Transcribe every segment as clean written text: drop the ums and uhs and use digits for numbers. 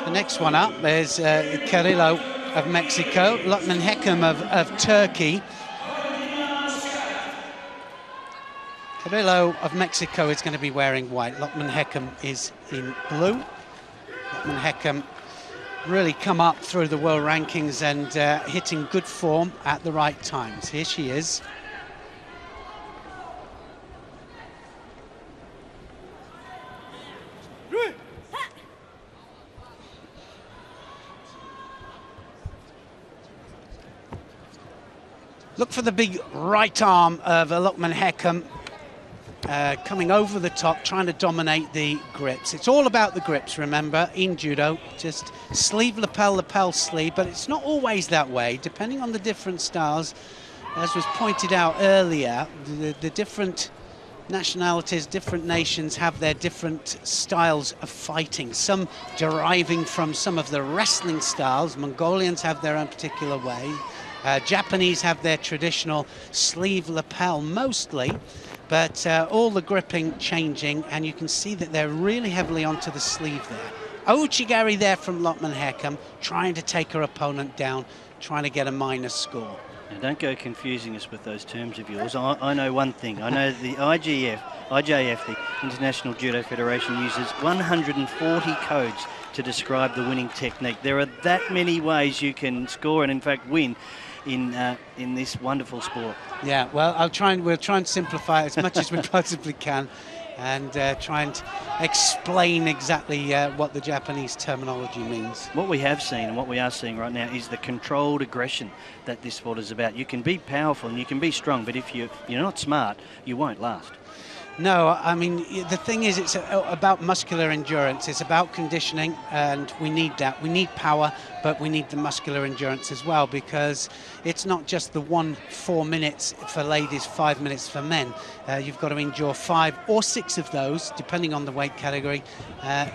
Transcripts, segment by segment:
The next one up is Carrillo of Mexico, Lukman Hekam of Turkey. Carrillo of Mexico is going to be wearing white. Lukman Hekam is in blue. Lukman Hekam really come up through the world rankings and hitting good form at the right times. Here she is. Look for the big right arm of Lukman Hekam coming over the top, trying to dominate the grips. It's all about the grips, remember, in judo. Just sleeve, lapel, sleeve, but it's not always that way, depending on the different styles. As was pointed out earlier, the different nationalities, different nations have their different styles of fighting, some deriving from some of the wrestling styles. Mongolians have their own particular way. Japanese have their traditional sleeve lapel mostly, but all the gripping changing, and you can see that they're really heavily onto the sleeve there. Ouchigari there from Lukman Hekam, trying to take her opponent down, trying to get a minus score. Now don't go confusing us with those terms of yours. I know one thing. I know the IJF, the International Judo Federation, uses 140 codes to describe the winning technique. There are that many ways you can score and, in fact, win in this wonderful sport. Yeah, well, we'll try and simplify it as much as we possibly can, and try and explain exactly what the Japanese terminology means. What we have seen and what we are seeing right now is the controlled aggression that this sport is about. You can be powerful and you can be strong, but if you're not smart, you won't last. No, I mean, the thing is, it's about muscular endurance. It's about conditioning, and we need that. We need power, but we need the muscular endurance as well, because it's not just the 4 minutes for ladies, 5 minutes for men. You've got to endure 5 or 6 of those, depending on the weight category,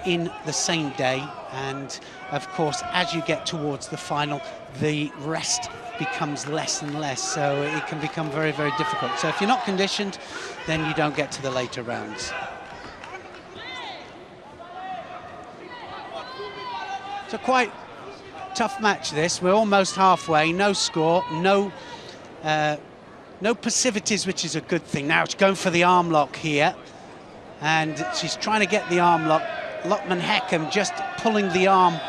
in the same day. And, of course, as you get towards the final, the rest becomes less and less, so it can become very, very difficult. So if you're not conditioned, then you don't get to the later rounds. It's a quite tough match, this. We're almost halfway, no score, no passivities, which is a good thing. Now it's going for the arm lock here, and she's trying to get the arm lock. Lukman Hekam just pulling the arm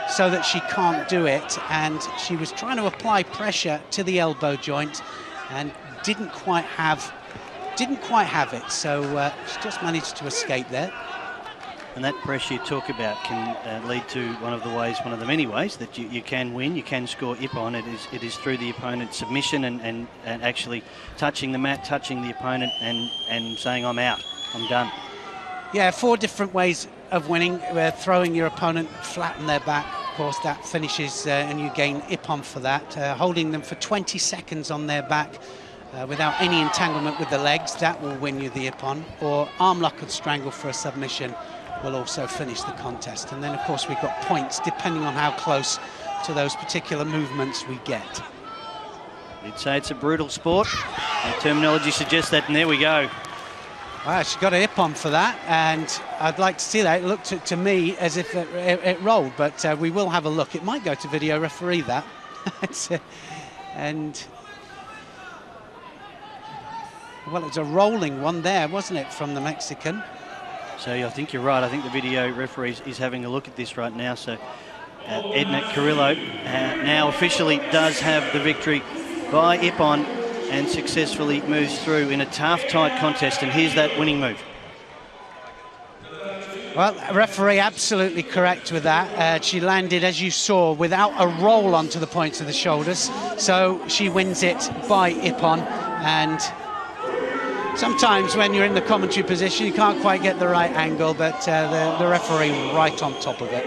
so that she can't do it, and she was trying to apply pressure to the elbow joint and didn't quite have it, so she just managed to escape there. And that pressure you talk about can lead to one of the many ways that you can win, you can score ippon. It is through the opponent's submission and actually touching the mat, touching the opponent and saying, I'm out, I'm done. Yeah, 4 different ways of winning. Throwing your opponent flat on their back, of course, that finishes and you gain ippon for that. Holding them for 20 seconds on their back without any entanglement with the legs, that will win you the ippon. Or arm lock and strangle for a submission will also finish the contest. And then, of course, we've got points depending on how close to those particular movements we get. You'd say it's a brutal sport. The terminology suggests that, and there we go. Wow, she got an ippon for that, and I'd like to see that. It looked to me as if it rolled, but we will have a look. It might go to video referee, that. And, well, it was a rolling one there, wasn't it, from the Mexican? So I think you're right. I think the video referee is having a look at this right now. So Edna Carrillo now officially does have the victory by ippon, and successfully moves through in a tough, tight contest. And here's that winning move. Well, referee absolutely correct with that. She landed, as you saw, without a roll onto the points of the shoulders. So she wins it by ippon. And sometimes when you're in the commentary position, you can't quite get the right angle, but the referee right on top of it.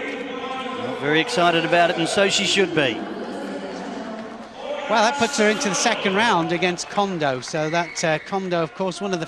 Well, very excited about it, and so she should be. Well, that puts her into the second round against Kondo. So that Kondo, of course, one of the